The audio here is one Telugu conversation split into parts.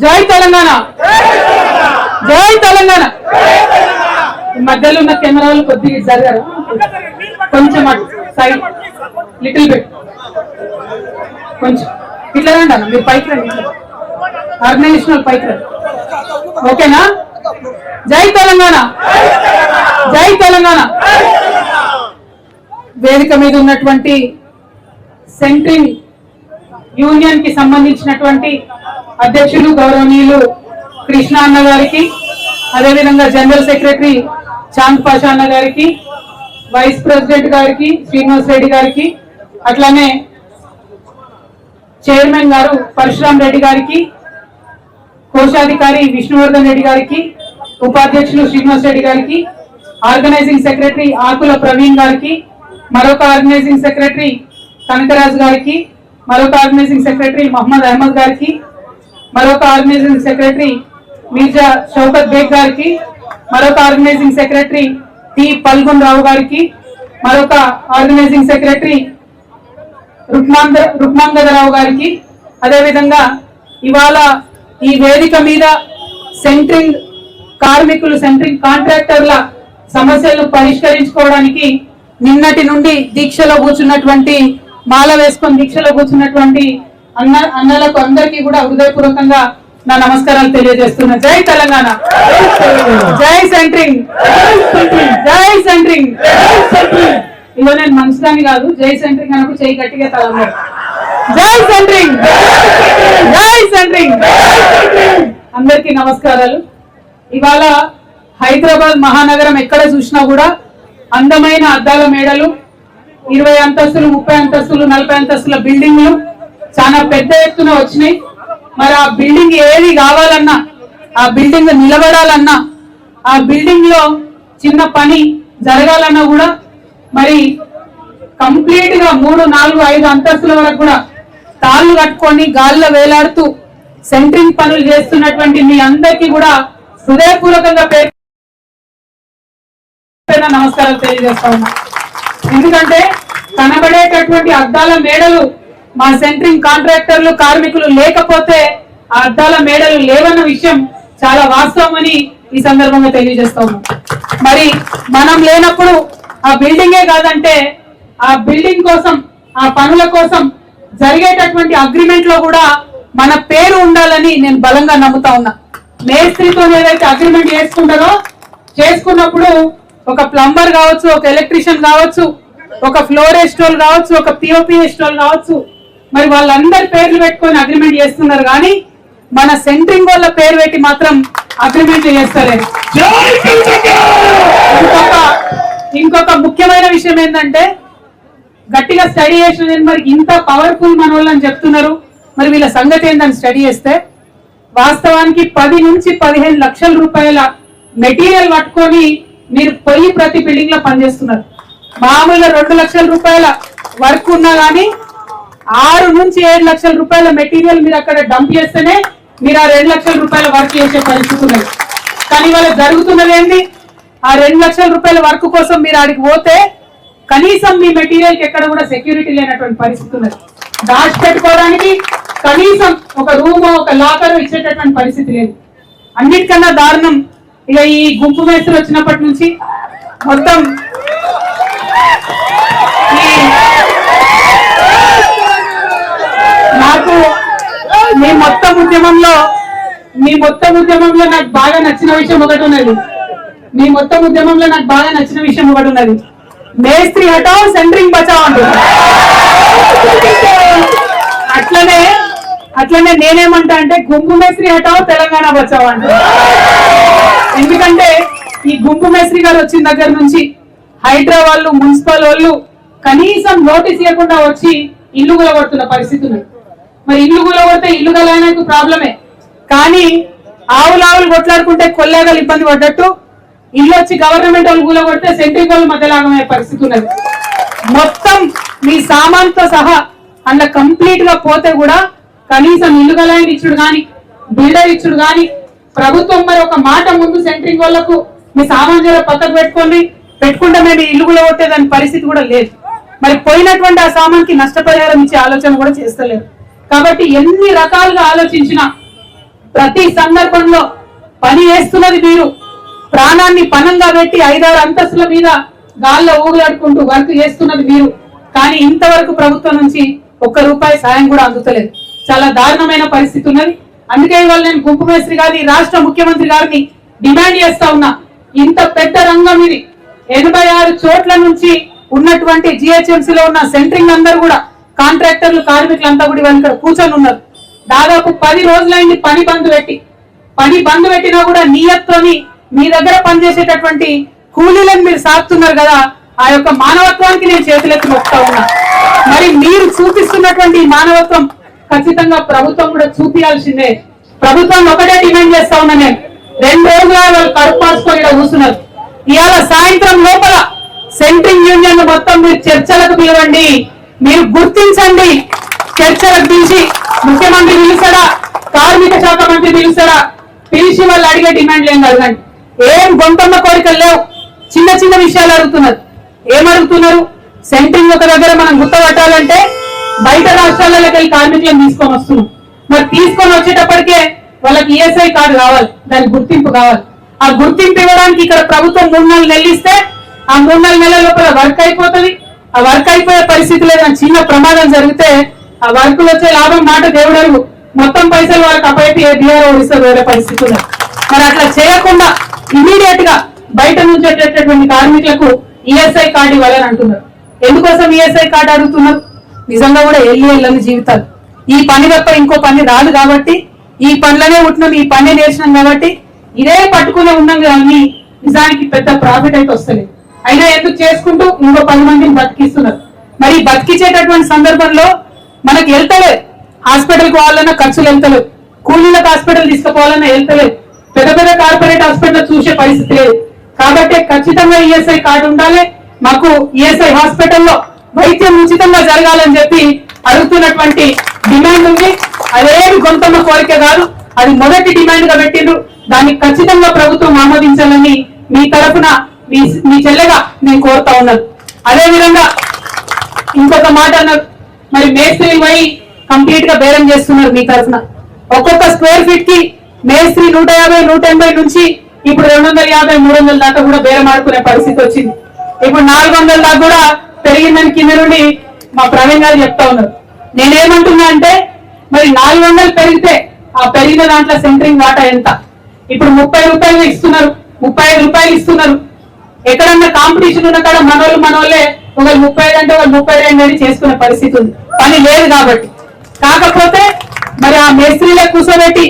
జై తెలంగాణ, జై తెలంగాణ. మధ్యలో ఉన్న కెమెరాలు కొద్దిగా జరగరు, కొంచెం సైడ్ లిటిల్ బిట్, కొంచెం ఇట్లా రండి అన్న, మీరు పైకి రండి, ఆర్గనైజేషనల్ పైకి రండి, ఓకేనా? జై తెలంగాణ, జై తెలంగాణ. వేదిక మీద ఉన్నటువంటి సెంట్రింగ్ యూనియన్ కి సంబంధించినటువంటి అధ్యక్షులు గౌరవనీయులు కృష్ణ అన్న గారికి, అదేవిధంగా జనరల్ సెక్రటరీ చాంద్ పాషా అన్న గారికి, వైస్ ప్రెసిడెంట్ గారికి శ్రీనివాస్ రెడ్డి గారికి, అట్లానే చైర్మన్ గారు పరశురామ్ రెడ్డి గారికి, కోశాధికారి విష్ణువర్ధన్ రెడ్డి గారికి, ఉపాధ్యక్షులు శ్రీనివాస్ రెడ్డి గారికి, ఆర్గనైజింగ్ సెక్రటరీ ఆకుల ప్రవీణ్ గారికి, మరొక ఆర్గనైజింగ్ సెక్రటరీ కనకరాజు గారికి, మరొక ఆర్గనైజింగ్ సెక్రటరీ మహమ్మద్ అహ్మద్ గారికి, మరొక ఆర్గనైజింగ్ సెక్రటరీ మీర్జా షౌకత్ బేగ్ గారికి, మరొక ఆర్గనైజింగ్ సెక్రటరీ టి పల్గొన్ రావు గారికి, మరొక ఆర్గనైజింగ్ సెక్రటరీ రుక్మాంగదరావు గారికి, అదేవిధంగా ఇవాళ ఈ వేదిక మీద సెంట్రింగ్ కార్మికులు, సెంట్రింగ్ కాంట్రాక్టర్ల సమస్యలను పరిష్కరించుకోవడానికి నిన్నటి నుండి దీక్షలో కూర్చున్నటువంటి, మాల వేసుకొని దీక్షలో కూర్చున్నటువంటి అన్నలకు అందరికీ కూడా హృదయపూర్వకంగా నా నమస్కారాలు తెలియజేస్తున్నా. జై తెలంగాణ, జై సెంట్రింగ్, జై సెంట్రింగ్. ఇదో నేను మంచిదాన్ని కాదు, జై సెంట్రింగ్ అన్నప్పుడు చేయి గట్టిగా తలన్నారు. జై సెంట్రింగ్, జై సెంట్రింగ్. అందరికీ నమస్కారాలు. ఇవాళ హైదరాబాద్ మహానగరం ఎక్కడ చూసినా కూడా అందమైన అద్దాల మేడలు, 20 అంతస్తులు, 30 అంతస్తులు, 40 అంతస్తుల బిల్డింగ్లు చాలా పెద్ద ఎత్తున వచ్చినాయి. మరి ఆ బిల్డింగ్ ఏది కావాలన్నా, ఆ బిల్డింగ్ నిలబడాలన్నా, ఆ బిల్డింగ్ లో చిన్న పని జరగాలన్నా కూడా మరి కంప్లీట్ గా 3, 4, 5 అంతస్తుల వరకు కూడా తాళ్ళు కట్టుకొని గాల్లో వేలాడుతూ సెంట్రింగ్ పనులు చేస్తున్నటువంటి మీ అందరికీ కూడా హృదయపూర్వకంగా నమస్కారాలు తెలియజేస్తా ఉన్నా. ఎందుకంటే కనబడేటటువంటి అద్దాల మేడలు మా సెంట్రింగ్ కాంట్రాక్టర్లు, కార్మికులు లేకపోతే ఆ అద్దాల మేడలు లేవన్న విషయం చాలా వాస్తవమని ఈ సందర్భంగా తెలియజేస్తా ఉన్నాం. మరి మనం లేనప్పుడు ఆ బిల్డింగే కాదంటే ఆ బిల్డింగ్ కోసం, ఆ పనుల కోసం జరిగేటటువంటి అగ్రిమెంట్ లో కూడా మన పేరు ఉండాలని నేను బలంగా నమ్ముతా ఉన్నా. మేస్త్రితో ఏదైతే అగ్రిమెంట్ చేసుకున్నప్పుడు ఒక ప్లంబర్ కావచ్చు, ఒక ఎలక్ట్రీషియన్ కావచ్చు, ఒక ఫ్లోర్ ఎస్టోల్ కావచ్చు, ఒక పిఓపి ఎస్టోల్ కావచ్చు, మరి వాళ్ళందరి పేర్లు పెట్టుకొని అగ్రిమెంట్ చేస్తున్నారు. కానీ మన సెంట్రింగ్ వాళ్ళ పేరు పెట్టి మాత్రం అగ్రిమెంట్ చేస్తలేదు. ఇంకొక ముఖ్యమైన విషయం ఏంటంటే, గట్టిగా స్టడీ చేసిన మరి ఇంత పవర్ఫుల్ మన వాళ్ళని చెప్తున్నారు, మరి వీళ్ళ సంగతి ఏందని స్టడీ చేస్తే వాస్తవానికి 10 నుంచి 15 లక్షల రూపాయల మెటీరియల్ పట్టుకొని మీరు పోయి ప్రతి బిల్డింగ్ లో పనిచేస్తున్నారు. మామూలుగా 2 లక్షల రూపాయల వర్క్ ఉన్నా కానీ 6 నుంచి 7 లక్షల రూపాయల మెటీరియల్ మీరు అక్కడ డంప్ చేస్తేనే మీరు ఆ 2 లక్షల రూపాయల వర్క్ చేసే పరిస్థితి ఉన్నది. కానీ వాళ్ళకి జరుగుతున్నది ఏంటి, ఆ 2 లక్షల రూపాయల వర్క్ కోసం మీరు ఆడికి పోతే కనీసం మీ మెటీరియల్ కి ఎక్కడ కూడా సెక్యూరిటీ లేనటువంటి పరిస్థితి ఉన్నది. దాచిపెట్టుకోవడానికి కనీసం ఒక రూమ్, ఒక లాకర్ ఇచ్చేటటువంటి పరిస్థితి లేదు. అన్నిటికన్నా దారుణం ఇక ఈ గుంపు మేస్త్రి వచ్చినప్పటి నుంచి మొత్తం నాకు మీ మొత్తం ఉద్యమంలో నాకు బాగా నచ్చిన విషయం ఒకటి ఉన్నది. మేస్త్రి హటావ్, సెంట్రింగ్ బచావ్ అంటుంది. అట్లనే నేనేమంటా అంటే గుంపు మేస్త్రి హటావ్, తెలంగాణ బచావ్ అంట. ఎందుకంటే ఈ గుంపు మేస్త్రి గారు వచ్చిన దగ్గర నుంచి హైడ్రా వాళ్ళు, మున్సిపల్ వాళ్ళు కనీసం నోటీస్ ఇవ్వకుండా వచ్చి ఇల్లు కూలగొడుతున్న పరిస్థితి ఉంది. మరి ఇల్లు కూలగొడితే ఇల్లు గలైనకు ప్రాబ్లమే, కానీ ఆవులు కొట్లాడుకుంటే కొల్లేగలు ఇబ్బంది పడ్డట్టు ఇల్లు వచ్చి గవర్నమెంట్ వాళ్ళు కూలగొడితే సెంట్రింగ్ వాళ్ళు మధ్యలాగమయ్యే పరిస్థితి ఉన్నది. మొత్తం మీ సామాన్తో సహా అలా కంప్లీట్ గా పోతే కూడా కనీసం ఇల్లు గలైన ఇచ్చుడు కానీ, బిల్డర్ ఇచ్చుడు కానీ, ప్రభుత్వం మరి ఒక మాట ముందు సెంట్రింగ్ వాళ్ళకు మీ సామాన్ జర పక్కకు పెట్టుకుంటే మేము ఇల్లు కూడా కొట్టేదాని పరిస్థితి కూడా లేదు. మరి పోయినటువంటి ఆ సామాన్కి నష్టపరిహారం ఇచ్చే ఆలోచన కూడా చేస్తలేరు. కాబట్టి ఎన్ని రకాలుగా ఆలోచించినా ప్రతి సందర్భంలో పని చేస్తున్నది మీరు, ప్రాణాన్ని పణంగా పెట్టి 5-6 అంతస్తుల మీద గాల్లో ఊగులాడుకుంటూ వర్క్ చేస్తున్నది మీరు. కానీ ఇంతవరకు ప్రభుత్వం నుంచి ₹1 సాయం కూడా అందుతలేదు. చాలా దారుణమైన పరిస్థితి ఉన్నది. అందుకే ఇవాళ నేను గుంపు మేస్త్రి గారిని, రాష్ట్ర ముఖ్యమంత్రి గారిని డిమాండ్ చేస్తా ఉన్నా. ఇంత పెద్ద రంగం ఇది, 86 చోట్ల నుంచి ఉన్నటువంటి జిహెచ్ఎంసీలో ఉన్న సెంట్రింగ్ అందరూ కూడా కాంట్రాక్టర్లు, కార్మికులంతా కూడా ఇవాళ ఇక్కడ కూర్చొని ఉన్నారు. దాదాపు 10 రోజులైంది పని బంద్ పెట్టినా కూడా నియత్తోని మీ దగ్గర పనిచేసేటటువంటి కూలీలను మీరు సాపుతున్నారు కదా. ఆ యొక్క మానవత్వానికి నేను చేతులెత్తి మొక్కుతా ఉన్నా. మరి మీరు చూపిస్తున్నటువంటి మానవత్వం ఖచ్చితంగా ప్రభుత్వం కూడా చూపించాల్సిందే. ప్రభుత్వం ఒకటే డిమాండ్ చేస్తా ఉన్నా నేను, 2 రోజులు వాళ్ళు కడుపు పాసుకొని ఇక్కడ కూర్చున్నారు. ఇవాళ సాయంత్రం లోపల సెంట్రింగ్ యూనియన్ మొత్తం మీరు చర్చలకు పిలవండి, మీరు గుర్తించండి. చర్చలకు పిలిచి ముఖ్యమంత్రి పిలుస్తాడా, కార్మిక శాఖ మంత్రి పిలుస్తాడా, పిలిచి వాళ్ళు అడిగే డిమాండ్లు ఏం అడగండి. ఏం గొంతమ్మ కోరికలు లేవు, చిన్న చిన్న విషయాలు అడుగుతున్నారు. ఏమడుగుతున్నారు? సెంట్రింగ్ ఒక దగ్గర మనం గుర్తుపట్టాలంటే బయట రాష్ట్రాలకి వెళ్ళి కార్మికులను తీసుకొని వస్తున్నాం. మరి తీసుకొని వచ్చేటప్పటికే వాళ్ళకి ఈఎస్ఐ కార్డు కావాలి, దానికి గుర్తింపు కావాలి. ఆ గుర్తింపు ఇవ్వడానికి ఇక్కడ ప్రభుత్వం 3-4 నెలలు ఇస్తే ఆ 3-4 నెలల లోపల వర్క్ అయిపోతుంది. ఆ వర్క్ అయిపోయే పరిస్థితులు ఏదైనా చిన్న ప్రమాదం జరిగితే ఆ వర్క్ వచ్చే లాభం మాట దేవుడు మొత్తం పైసలు వాళ్ళకి అప్పైతే డిఆర్ఓ ఇస్తారు వేరే పరిస్థితులు. మరి అట్లా చేయకుండా ఇమీడియట్ గా బయట నుంచి వచ్చేటటువంటి కార్మికులకు ఈఎస్ఐ కార్డు ఇవ్వాలని అంటున్నారు. ఎందుకోసం ఈఎస్ఐ కార్డు అడుగుతున్నారు? నిజంగా కూడా వెళ్ళని జీవితాలు. ఈ పని తప్ప ఇంకో పని రాదు కాబట్టి, ఈ పనులనే ఉంటున్నాం, ఈ పని నేర్చినాం కాబట్టి ఇదే పట్టుకునే ఉన్నాం. కానీ నిజానికి పెద్ద ప్రాఫిట్ అయితే వస్తలేదు. అయినా ఎందుకు చేసుకుంటూ ఇంకో 10 మందిని బతికిస్తున్నారు. మరి బతికించేటటువంటి సందర్భంలో మనకి వెళ్తలేదు, హాస్పిటల్కి పోవాలన్నా ఖర్చులు వెళ్తలేదు, కూలీలకు హాస్పిటల్ తీసుకుపోవాలన్నా వెళ్తలేదు, పెద్ద పెద్ద కార్పొరేట్ హాస్పిటల్ చూసే పరిస్థితి లేదు. కాబట్టి ఖచ్చితంగా ఈఎస్ఐ కార్డు ఉండాలి. మాకు ఈఎస్ఐ హాస్పిటల్లో వైద్యం ఉచితంగా జరగాలని చెప్పి అడుగుతున్నటువంటి డిమాండ్ ఉంది. అదేమి గొంతమ్మ కోరిక కాదు, అది మొదటి డిమాండ్ గా పెట్టిండ్రు. దాన్ని ఖచ్చితంగా ప్రభుత్వం ఆమోదించాలని మీ తరఫున మీ చెల్లెగా నేను కోరుతా ఉన్నాను. అదే విధంగా ఇంకొక మాట అన్నారు, మరి మేస్త్రి పోయి కంప్లీట్ గా బేరం చేస్తున్నారు మీ తరఫున. ఒక్కొక్క స్క్వేర్ ఫీట్ కి మేస్త్రి 150, 180 నుంచి ఇప్పుడు 250, 300 దాకా కూడా బేరం ఆడుకునే పరిస్థితి వచ్చింది. ఇప్పుడు 400 దాకా కూడా పెరిగిందని కింద నుండి మా ప్రవీణ్ గారు చెప్తా ఉన్నారు. నేనేమంటున్నా అంటే మరి 400 పెరిగితే ఆ పెరిగిన దాంట్లో సెంట్రింగ్ వాటా ఎంత? ఇప్పుడు ₹30 ఇస్తున్నారు, ₹35 ఇస్తున్నారు. ఎక్కడన్నా కాంపిటీషన్ ఉన్న కాడ మనోళ్ళే ఒకరు 35 అంటే ఒకరు 32 అని చేసుకునే పరిస్థితి ఉంది, పని లేదు కాబట్టి. కాకపోతే మరి ఆ మేస్త్రీలే కూర్చోబెట్టి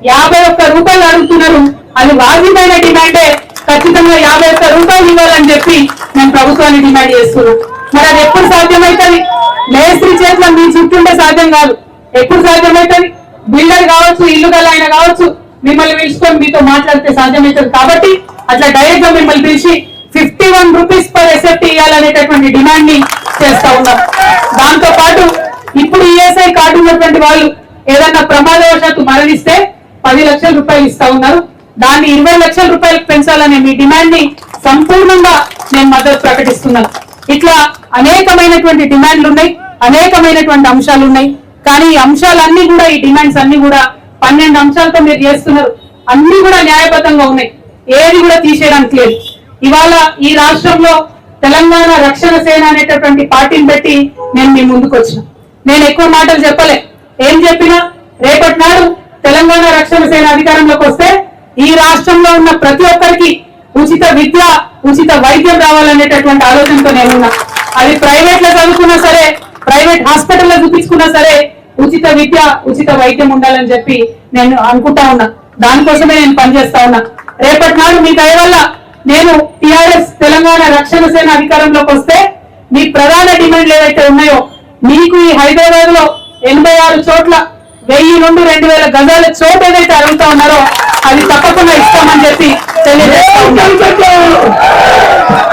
₹51 అడుగుతున్నారు. అది వాజిబైన డిమాండే. ఖచ్చితంగా ₹51 ఇవ్వాలని చెప్పి నేను ప్రభుత్వాన్ని డిమాండ్ చేస్తున్నాను. మరి అది ఎప్పుడు సాధ్యమవుతుంది? మేస్త్రి చేతిలో మీ చుట్టుంటే సాధ్యం కాదు. ఎప్పుడు సాధ్యమవుతుంది? బిల్డర్ కావచ్చు, ఇల్లు గల ఆయన కావచ్చు, మిమ్మల్ని పిలుచుకొని మీతో మాట్లాడితే సాధ్యమవుతుంది. కాబట్టి అట్లా డైరెక్ట్ గా మిమ్మల్ని పిలిచి ₹51 పర్ ఎస్ఎఫ్టీ ఇవ్వాలనేటటువంటి డిమాండ్ ని చేస్తా ఉన్నాం. దాంతో పాటు ఇప్పుడు ఈఎస్ఐ కార్డు ఉన్నటువంటి వాళ్ళు ఏదన్నా ప్రమాదవశాత్తు మరణిస్తే ₹10 లక్షలు ఇస్తా ఉన్నారు. దాన్ని ₹20 లక్షల పెంచాలనే మీ డిమాండ్ ని సంపూర్ణంగా నేను మద్దతు ప్రకటిస్తున్నాను. ఇట్లా అనేకమైనటువంటి డిమాండ్లు ఉన్నాయి, అనేకమైనటువంటి అంశాలు ఉన్నాయి. కానీ ఈ అంశాలన్నీ కూడా, ఈ డిమాండ్స్ అన్ని కూడా 12 అంశాలతో మీరు చేస్తున్నారు. అన్ని కూడా న్యాయబద్ధంగా ఉన్నాయి, ఏది కూడా తీసేయడానికి లేదు. ఇవాళ ఈ రాష్ట్రంలో తెలంగాణ రక్షణ సేన అనేటటువంటి పార్టీని పెట్టి నేను మీ ముందుకు వచ్చిన. నేను ఎక్కువ మాటలు చెప్పలే. ఏం చెప్పినా రేపటి నాడు తెలంగాణ రక్షణ సేన అధికారంలోకి వస్తే ఈ రాష్ట్రంలో ఉన్న ప్రతి ఒక్కరికి ఉచిత విద్య, ఉచిత వైద్యం రావాలనేటటువంటి ఆలోచనతో నేనున్నా. అది ప్రైవేట్ లో చదువుకున్నా సరే, ప్రైవేట్ హాస్పిటల్లో చూపించుకున్నా సరే ఉచిత విద్య, ఉచిత వైద్యం ఉండాలని చెప్పి నేను అనుకుంటా ఉన్నా. దానికోసమే నేను పనిచేస్తా ఉన్నా. రేపటి నాడు మీ దయ వల్ల నేను టిఆర్ఎస్ తెలంగాణ రక్షణ సేన అధికారంలోకి వస్తే మీ ప్రధాన డిమాండ్లు ఏవైతే ఉన్నాయో, మీకు ఈ హైదరాబాద్ లో 86 చోట్ల 1000 నుండి 2000 గజాల చోటు ఏదైతే అడుగుతా ఉన్నారో అది తప్పకుండా ఇస్తామని చెప్పి తెలియజేస్తా ఉన్నాను.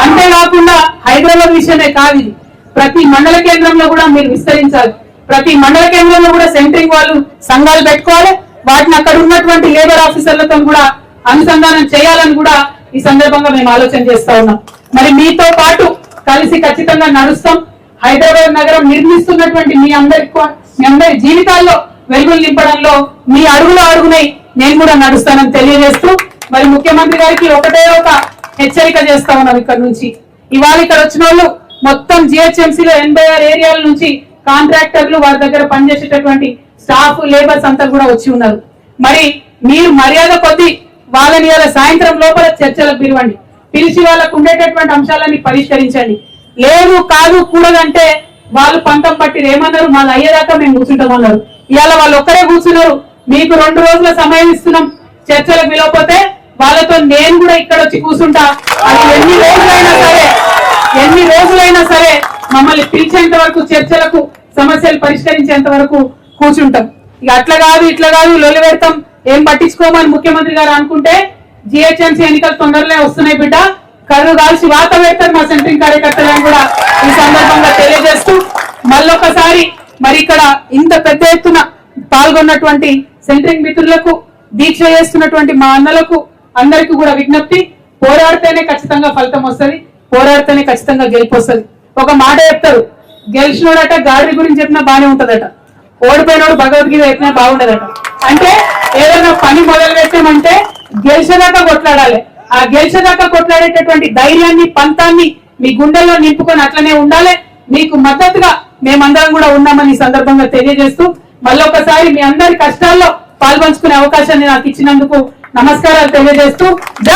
అంతేకాకుండా హైదరాబాద్ విషయమే కాదు, ఇది ప్రతి మండల కేంద్రంలో కూడా మీరు విస్తరించాలి. ప్రతి మండల కేంద్రంలో కూడా సెంట్రింగ్ వాళ్ళు సంఘాలు పెట్టుకోవాలి. వాటిని అక్కడ ఉన్నటువంటి లేబర్ ఆఫీసర్లతో కూడా అనుసంధానం చేయాలని కూడా ఈ సందర్భంగా మేము ఆలోచన చేస్తా ఉన్నాం. మరి మీతో పాటు కలిసి ఖచ్చితంగా నడుస్తాం. హైదరాబాద్ నగరం నిర్మిస్తున్నటువంటి మీ అందరి జీవితాల్లో వెలుగులు నింపడంలో మీ అడుగునై నేను కూడా నడుస్తానని తెలియజేస్తూ మరి ముఖ్యమంత్రి గారికి ఒకటే ఒక హెచ్చరిక చేస్తా ఉన్నాం. ఇక్కడ నుంచి ఇవాళ ఇక్కడ వచ్చిన వాళ్ళు మొత్తం జిహెచ్ఎంసీలో 86 ఏరియాల నుంచి కాంట్రాక్టర్లు వారి దగ్గర పనిచేసేటటువంటి స్టాఫ్ లేబర్స్ అంతా కూడా వచ్చి ఉన్నారు. మరి మీరు మర్యాద కొద్ది వాళ్ళని ఇవాళ సాయంత్రం లోపల చర్చలకు పిలవండి, పిలిచి వాళ్ళకు ఉండేటటువంటి అంశాలన్నీ పరిష్కరించండి. లేదు కాదు కూడదంటే వాళ్ళు పంతం పట్టి ఏమన్నారు, మాది అయ్యేదాకా మేము కూర్చుంటామన్నారు. ఇవాళ వాళ్ళు ఒక్కరే కూర్చున్నారు. మీకు 2 రోజుల సమయం ఇస్తున్నాం, చర్చలకు పిలవకపోతే వాళ్ళతో నేను కూడా ఇక్కడ వచ్చి కూర్చుంటా. అది ఎన్ని రోజులైనా సరే మమ్మల్ని పిలిచేంత వరకు చర్చలకు సమస్యలు పరిష్కరించేంత వరకు కూర్చుంటాం. ఇక అట్లా కాదు ఇట్లా కాదు లొల్లి పెడతాం ఏం పట్టించుకోమని ముఖ్యమంత్రి గారు అనుకుంటే జిహెచ్ఎంసీ ఎన్నికలు తొందరలో వస్తున్నాయి బిడ్డ, కర్రు కాల్చి వాత పెడతారు మా సెంట్రింగ్ కార్యకర్తలను కూడా ఈ సందర్భంగా తెలియజేస్తూ మళ్ళొకసారి మరి ఇక్కడ ఇంత పెద్ద ఎత్తున పాల్గొన్నటువంటి సెంట్రింగ్ మిత్రులకు, దీక్ష చేస్తున్నటువంటి మా అన్నలకు అందరికీ కూడా విజ్ఞప్తి, పోరాడితేనే ఖచ్చితంగా ఫలితం వస్తుంది, పోరాడితేనే ఖచ్చితంగా గెలుపు వస్తుంది. ఒక మాట చెప్తారు, గెలిచినోడట గాడి గురించి చెప్పినా బానే ఉంటదట, ఓడిపోయినోడు భగవద్గీత చెప్పినా బాగుండదట. అంటే ఏదైనా పని మొదలు పెట్టామంటే గెలిచేదాకా కొట్లాడాలి. ఆ గెలిచేదాకా కొట్లాడేటటువంటి ధైర్యాన్ని, పంతాన్ని మీ గుండెల్లో నింపుకొని అట్లనే ఉండాలి. మీకు మద్దతుగా మేమందరం కూడా ఉన్నామని ఈ సందర్భంగా తెలియజేస్తూ మళ్ళొకసారి మీ అందరి కష్టాల్లో పాల్పంచుకునే అవకాశాన్ని నాకు ఇచ్చినందుకు నమస్కారాలు తెలియజేస్తూ జై